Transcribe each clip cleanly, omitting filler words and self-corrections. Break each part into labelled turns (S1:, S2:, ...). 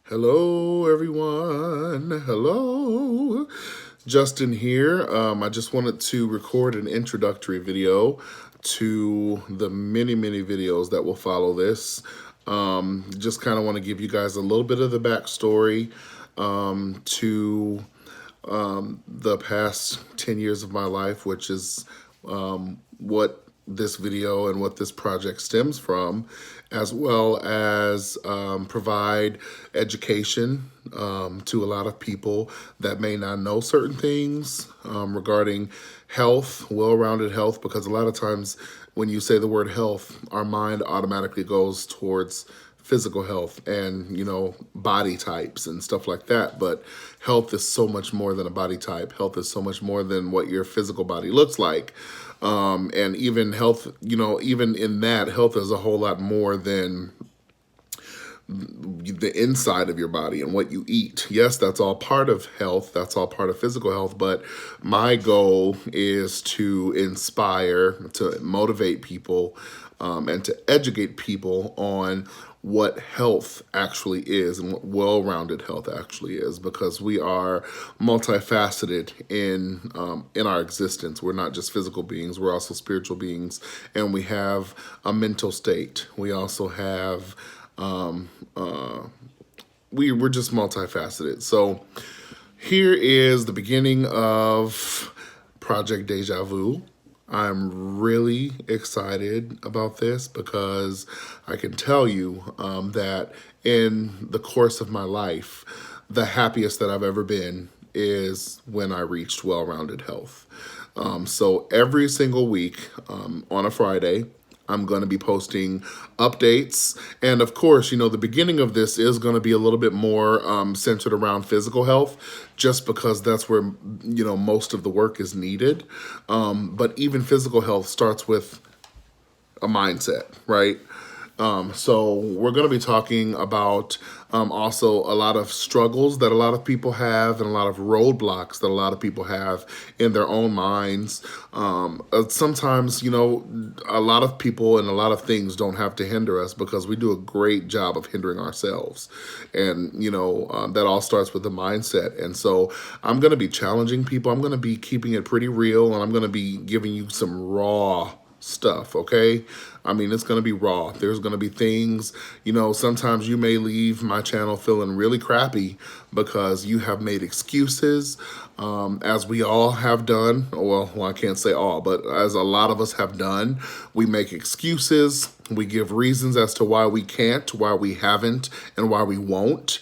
S1: Hello, everyone. Hello. Justin here. I just wanted to record an introductory video to the many videos that will follow this. Just kind of want to give you guys a little bit of the backstory to the past 10 years of my life, which is what this video and what this project stems from, as well as provide education to a lot of people that may not know certain things regarding health, well-rounded health, because a lot of times when you say the word health, our mind automatically goes towards physical health and body types and stuff like that, but health is so much more than a body type. Health is so much more than what your physical body looks like. And even health, even in that, health is a whole lot more than the inside of your body and what you eat. Yes, that's all part of health. That's all part of physical health. But my goal is to inspire, to motivate people, and to educate people on what health actually is and what well-rounded health actually is, because we are multifaceted in our existence. We're not just physical beings, we're also spiritual beings, and we have a mental state. We also have we're just multifaceted. So here is the beginning of Project Deja Vu. I'm really excited about this because I can tell you that in the course of my life, the happiest that I've ever been is when I reached well-rounded health. So every single week on a Friday, I'm going to be posting updates. And of course, the beginning of this is going to be a little bit more centered around physical health, just because that's where, most of the work is needed. But even physical health starts with a mindset, right? So we're going to be talking about also a lot of struggles that a lot of people have and a lot of roadblocks that a lot of people have in their own minds. Sometimes, a lot of people and a lot of things don't have to hinder us because we do a great job of hindering ourselves. And, that all starts with the mindset. And so I'm going to be challenging people. I'm going to be keeping it pretty real, and I'm going to be giving you some raw stuff, okay? I mean, it's going to be raw. There's going to be things, sometimes you may leave my channel feeling really crappy because you have made excuses, as we all have done. Well, I can't say all, but as a lot of us have done. We make excuses. We give reasons as to why we can't, why we haven't, and why we won't.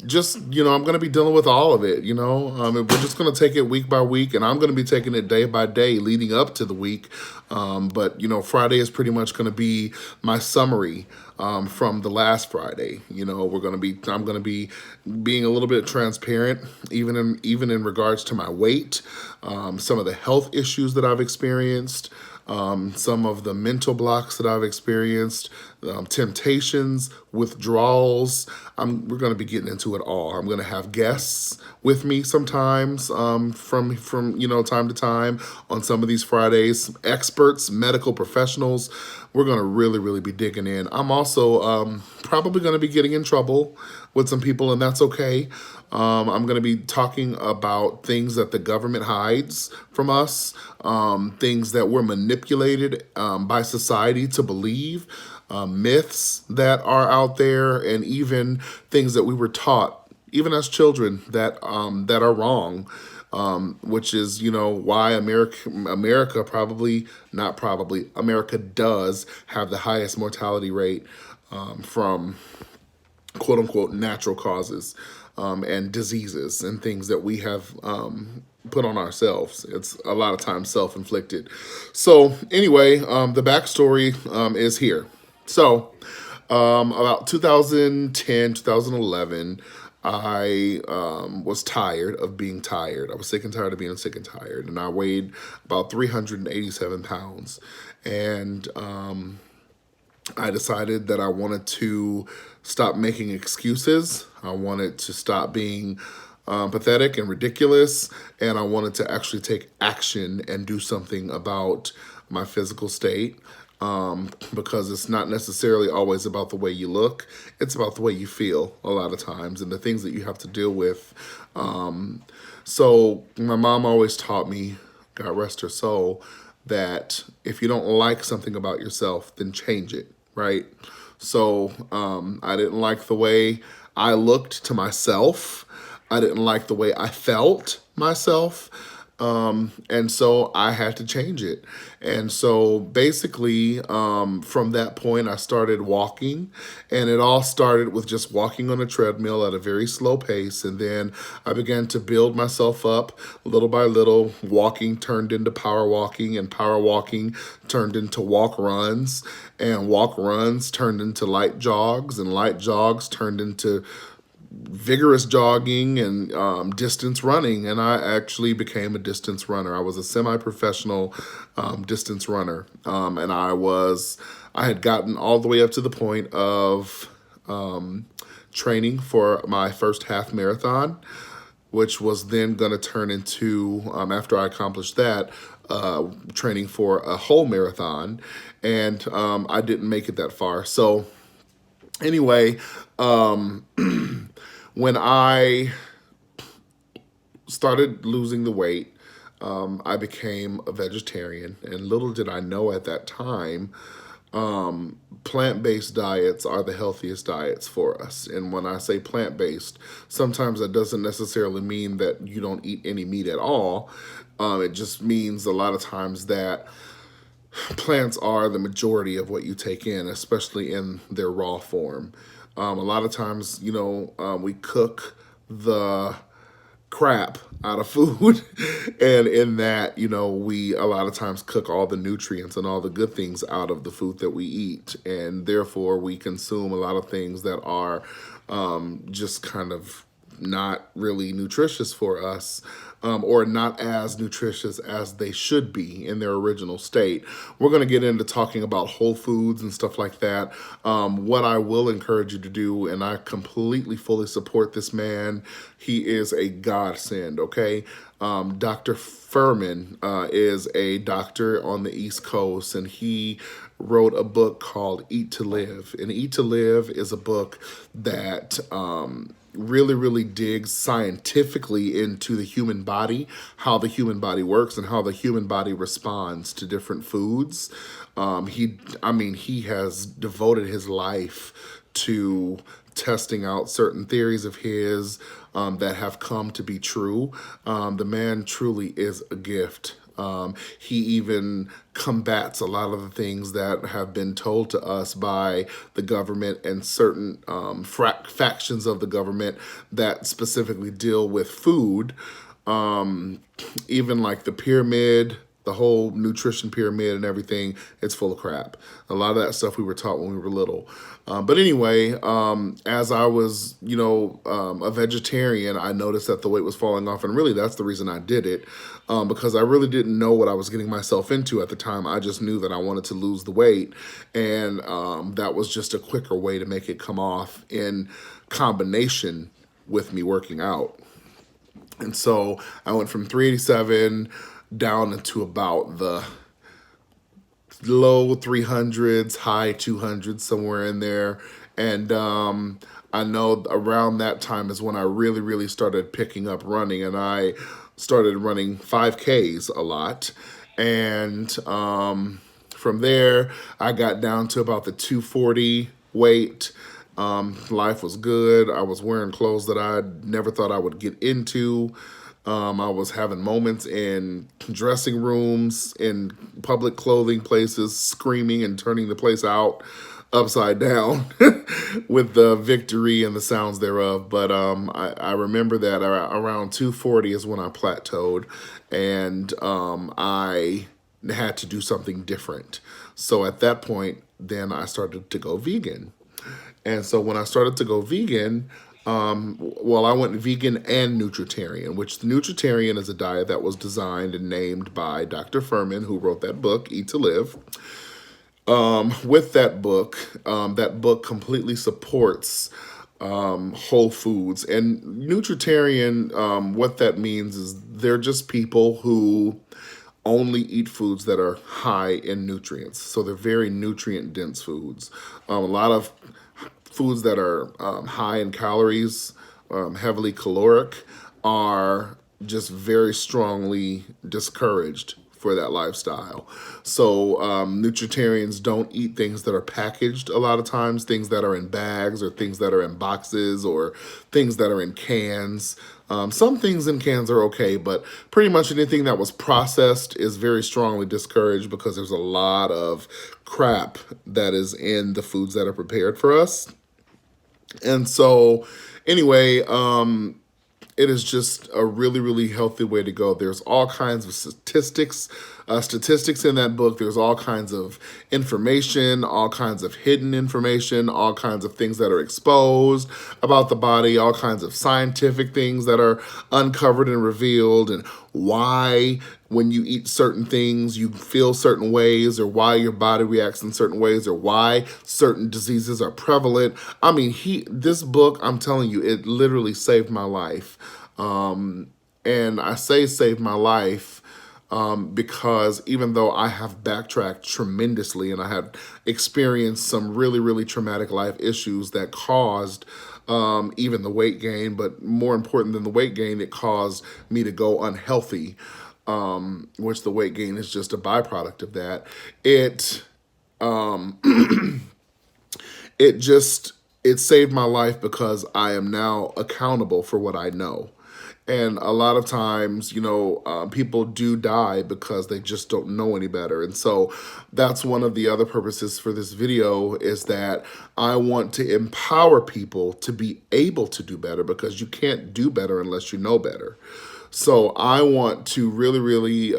S1: Just, I'm going to be dealing with all of it, we're just going to take it week by week, and I'm going to be taking it day by day leading up to the week. But, Friday is pretty much going to be my summary, from the last Friday. I'm going to be being a little bit transparent, even in regards to my weight, some of the health issues that I've experienced, some of the mental blocks that I've experienced, temptations, withdrawals. We're going to be getting into it all. I'm going to have guests with me sometimes, from time to time on some of these Fridays. Experts, medical professionals. We're going to really be digging in. I'm also probably going to be getting in trouble with some people, and that's okay. I'm going to be talking about things that the government hides from us, things that we're manipulated by society to believe, myths that are out there, and even things that we were taught, even as children, that are wrong. Which is, why America probably, not probably, America does have the highest mortality rate from quote unquote natural causes, and diseases and things that we have put on ourselves. It's a lot of times self-inflicted. So anyway, the backstory is here. So about 2010, 2011, I was tired of being tired. I was sick and tired of being sick and tired. And I weighed about 387 pounds. And I decided that I wanted to stop making excuses. I wanted to stop being pathetic and ridiculous. And I wanted to actually take action and do something about my physical state. because it's not necessarily always about the way you look. It's about the way you feel a lot of times and the things that you have to deal with. So my mom always taught me, God rest her soul, that if you don't like something about yourself, then change it, right? So I didn't like the way I looked to myself. I didn't like the way I felt myself. And so I had to change it. And so basically, from that point, I started walking, and it all started with just walking on a treadmill at a very slow pace. And then I began to build myself up little by little. Walking turned into power walking, and power walking turned into walk runs, and walk runs turned into light jogs, and light jogs turned into vigorous jogging and distance running, and I actually became a distance runner. I was a semi-professional distance runner, and I had gotten all the way up to the point of training for my first half marathon, which was then going to turn into, after I accomplished that, training for a whole marathon, and I didn't make it that far. So anyway, when I started losing the weight, I became a vegetarian. And little did I know at that time, plant-based diets are the healthiest diets for us. And when I say plant-based, sometimes that doesn't necessarily mean that you don't eat any meat at all. It just means a lot of times that plants are the majority of what you take in, especially in their raw form. A lot of times, we cook the crap out of food. And in that, we a lot of times cook all the nutrients and all the good things out of the food that we eat. And therefore, we consume a lot of things that are just kind of not really nutritious for us, or not as nutritious as they should be in their original state. We're going to get into talking about whole foods and stuff like that. What I will encourage you to do, and I completely, fully support this man. He is a godsend, okay? Dr. Furman is a doctor on the East Coast, and he wrote a book called Eat to Live. And Eat to Live is a book that really, really digs scientifically into the human body, how the human body works, and how the human body responds to different foods. He has devoted his life to testing out certain theories of his that have come to be true. The man truly is a gift. He even combats a lot of the things that have been told to us by the government and certain factions of the government that specifically deal with food. Even like the pyramid, the whole nutrition pyramid and everything, it's full of crap. A lot of that stuff we were taught when we were little. But anyway, as I was, a vegetarian, I noticed that the weight was falling off. And really, that's the reason I did it, because I really didn't know what I was getting myself into at the time. I just knew that I wanted to lose the weight. And that was just a quicker way to make it come off in combination with me working out. And so I went from 387 down into about the low 300s, high 200s, somewhere in there. And I know around that time is when I really, really started picking up running, and I started running 5Ks a lot. And from there, I got down to about the 240 weight. Life was good. I was wearing clothes that I never thought I would get into. I was having moments in dressing rooms, in public clothing places, screaming and turning the place out upside down with the victory and the sounds thereof. But I remember that around 240 is when I plateaued, and I had to do something different. So at that point, then I started to go vegan. And so when I started to go vegan, I went vegan and nutritarian, which the nutritarian is a diet that was designed and named by Dr. Furman, who wrote that book, Eat to Live. With that book completely supports whole foods. And nutritarian, what that means is they're just people who only eat foods that are high in nutrients. So they're very nutrient dense foods. A lot of foods that are high in calories, heavily caloric, are just very strongly discouraged for that lifestyle. So nutritarians don't eat things that are packaged a lot of times, things that are in bags or things that are in boxes or things that are in cans. Some things in cans are okay, but pretty much anything that was processed is very strongly discouraged because there's a lot of crap that is in the foods that are prepared for us. And so, anyway, it is just a really, really healthy way to go. There's all kinds of statistics in that book. There's all kinds of information, all kinds of hidden information, all kinds of things that are exposed about the body, all kinds of scientific things that are uncovered and revealed, and why when you eat certain things you feel certain ways, or why your body reacts in certain ways, or why certain diseases are prevalent. I mean, this book, I'm telling you, it literally saved my life. And I say saved my life because even though I have backtracked tremendously and I had experienced some really, really traumatic life issues that caused even the weight gain, but more important than the weight gain, it caused me to go unhealthy, which the weight gain is just a byproduct of that. It saved my life because I am now accountable for what I know. And a lot of times, people do die because they just don't know any better. And so that's one of the other purposes for this video, is that I want to empower people to be able to do better, because you can't do better unless you know better. So I want to really, really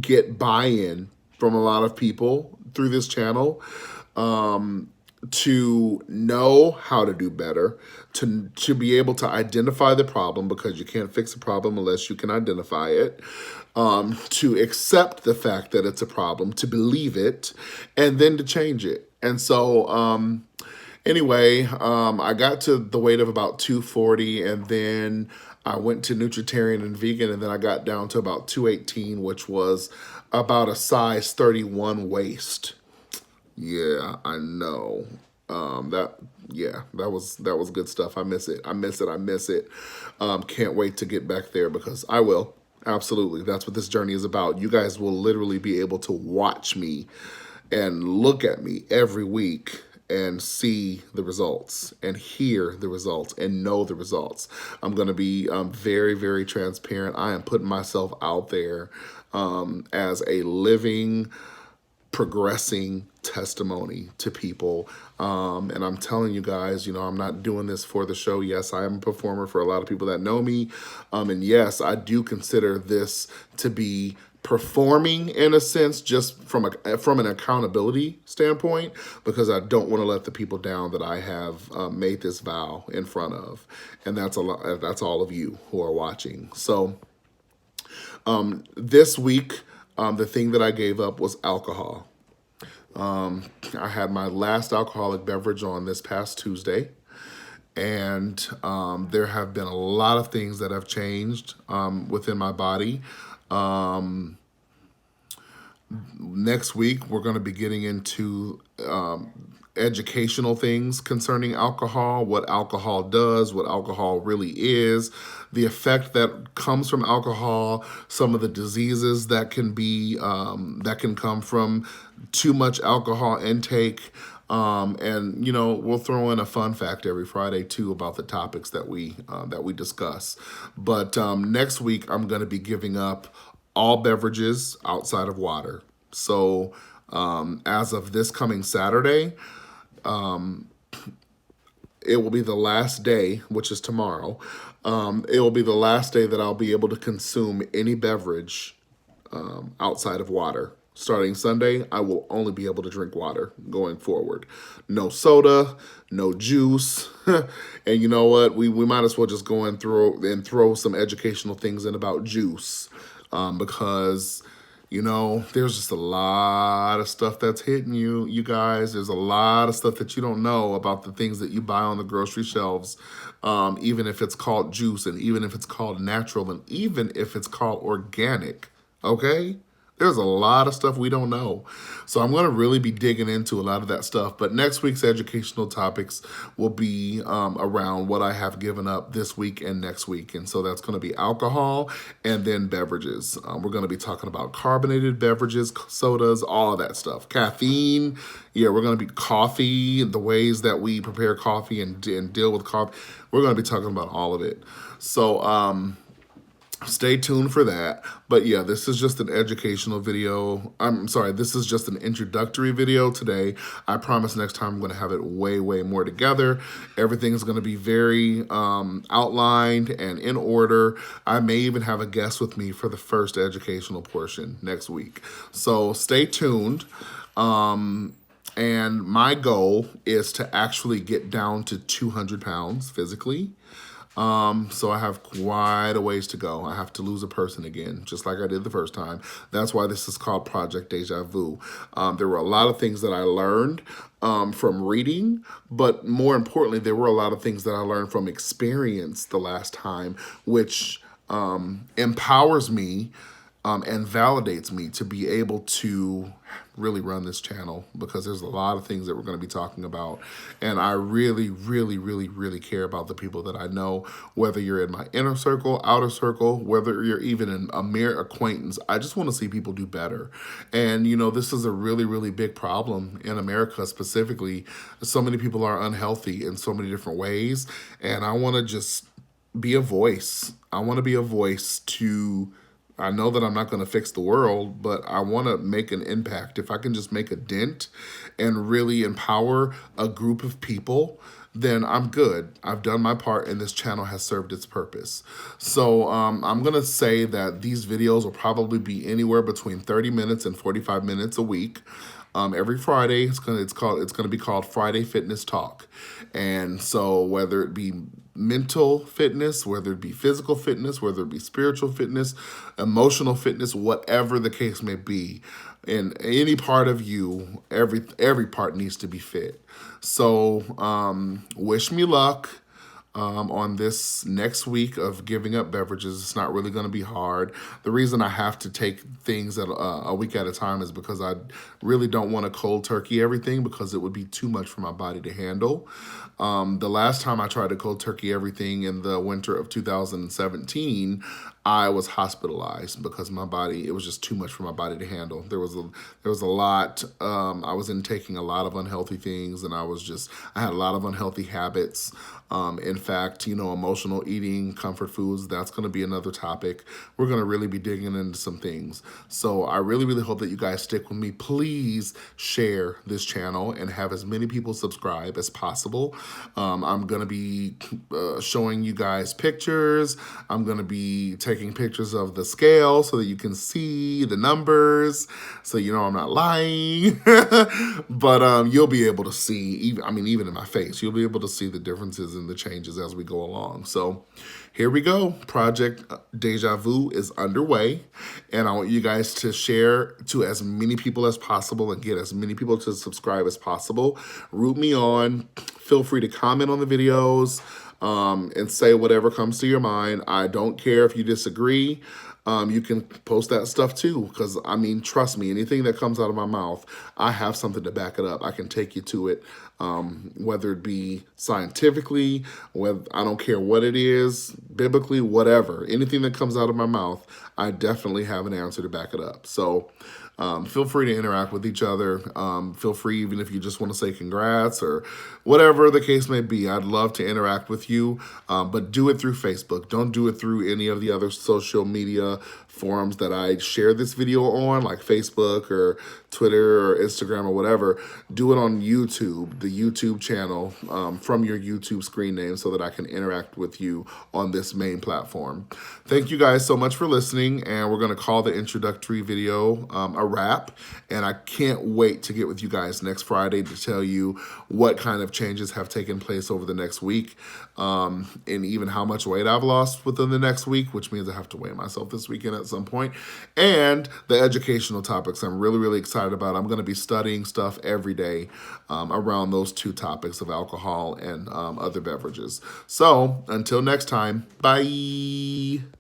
S1: get buy-in from a lot of people through this channel, to know how to do better, to be able to identify the problem, because you can't fix a problem unless you can identify it, to accept the fact that it's a problem, to believe it, and then to change it. And so anyway, I got to the weight of about 240, and then I went to nutritarian and vegan, and then I got down to about 218, which was about a size 31 waist. Yeah, I know. That was good stuff. I miss it. I miss it. I miss it. Can't wait to get back there, because I will. Absolutely. That's what this journey is about. You guys will literally be able to watch me and look at me every week and see the results and hear the results and know the results. I'm going to be very, very transparent. I am putting myself out there as a living, progressing testimony to people. And I'm telling you guys, I'm not doing this for the show. Yes, I am a performer for a lot of people that know me. And yes, I do consider this to be performing in a sense, just from an accountability standpoint, because I don't want to let the people down that I have made this vow in front of. And that's all of you who are watching. So this week, the thing that I gave up was alcohol. I had my last alcoholic beverage on this past Tuesday, and there have been a lot of things that have changed within my body. Next week, we're going to be getting into educational things concerning alcohol, what alcohol does, what alcohol really is, the effect that comes from alcohol, some of the diseases that can come from too much alcohol intake. And we'll throw in a fun fact every Friday too about the topics that we discuss. But next week, I'm going to be giving up all beverages outside of water. So as of this coming Saturday, it will be the last day, which is tomorrow. It will be the last day that I'll be able to consume any beverage outside of water. Starting Sunday, I will only be able to drink water going forward. No soda, no juice. And you know what? We might as well just go and throw some educational things in about juice. Because there's just a lot of stuff that's hitting you guys. There's a lot of stuff that you don't know about the things that you buy on the grocery shelves, even if it's called juice, and even if it's called natural, and even if it's called organic. Okay? There's a lot of stuff we don't know. So I'm going to really be digging into a lot of that stuff. But next week's educational topics will be around what I have given up this week and next week. And so that's going to be alcohol and then beverages. We're going to be talking about carbonated beverages, sodas, all of that stuff. Caffeine. Yeah, we're going to be coffee, the ways that we prepare coffee and deal with coffee. We're going to be talking about all of it. So, stay tuned for that. But yeah, this is just an educational video. I'm sorry, this is just an introductory video today. I promise next time I'm going to have it way, way more together. Everything is going to be very outlined and in order. I may even have a guest with me for the first educational portion next week. So stay tuned. And my goal is to actually get down to 200 pounds physically. So I have quite a ways to go. I have to lose a person again, just like I did the first time. That's why this is called Project Deja Vu. There were a lot of things that I learned from reading, but more importantly, there were a lot of things that I learned from experience the last time, which empowers me and validates me to be able to really run this channel, because there's a lot of things that we're going to be talking about. And I really, really, really, really care about the people that I know, whether you're in my inner circle, outer circle, whether you're even in a mere acquaintance. I just want to see people do better. And, you know, this is a really, really big problem in America specifically. So many people are unhealthy in so many different ways. And I want to just be a voice. I want to be a voice to, I know that I'm not going to fix the world, but I want to make an impact. If I can just make a dent and really empower a group of people, then I'm good. I've done my part and this channel has served its purpose. So I'm going to say that these videos will probably be anywhere between 30 minutes and 45 minutes a week. Every Friday, it's gonna be called Friday Fitness Talk, and so whether it be mental fitness, whether it be physical fitness, whether it be spiritual fitness, emotional fitness, whatever the case may be, in any part of you, every part needs to be fit. So wish me luck on this next week of giving up beverages. It's not really going to be hard. The reason I have to take things at a week at a time is because I really don't want to cold turkey everything, because it would be too much for my body to handle. The last time I tried to cold turkey everything in the winter of 2017, I was hospitalized because my body, it was just too much for my body to handle. There was a lot, I was intaking a lot of unhealthy things, and I had a lot of unhealthy habits. In fact, you know, emotional eating, comfort foods, that's going to be another topic. We're going to really be digging into some things. So I really, really hope that you guys stick with me. Please share this channel and have as many people subscribe as possible. I'm going to be showing you guys pictures. I'm going to be taking pictures of the scale so that you can see the numbers, so you know I'm not lying. But you'll be able to see, even in my face, you'll be able to see the differences and the changes as we go along. So here we go. Project Deja Vu is underway, and I want you guys to share to as many people as possible and get as many people to subscribe as possible. Root me on. Feel free to comment on the videos and say whatever comes to your mind. I don't care if you disagree. You can post that stuff too, because I mean, trust me, anything that comes out of my mouth, I have something to back it up. I can take you to it, whether it be scientifically, whether, I don't care what it is, biblically, whatever. Anything that comes out of my mouth, I definitely have an answer to back it up. So feel free to interact with each other. Feel free, even if you just want to say congrats or whatever the case may be. I'd love to interact with you, but do it through Facebook. Don't do it through any of the other social media forums that I share this video on, like Facebook or Twitter or Instagram or whatever. Do it on YouTube, the YouTube channel, from your YouTube screen name, so that I can interact with you on this main platform. Thank you guys so much for listening, and we're going to call the introductory video a wrap, and I can't wait to get with you guys next Friday to tell you what kind of changes have taken place over the next week, and even how much weight I've lost within the next week, which means I have to weigh myself this weekend at some point, and the educational topics I'm really, really excited about. I'm going to be studying stuff every day around those two topics of alcohol and other beverages. So until next time, bye.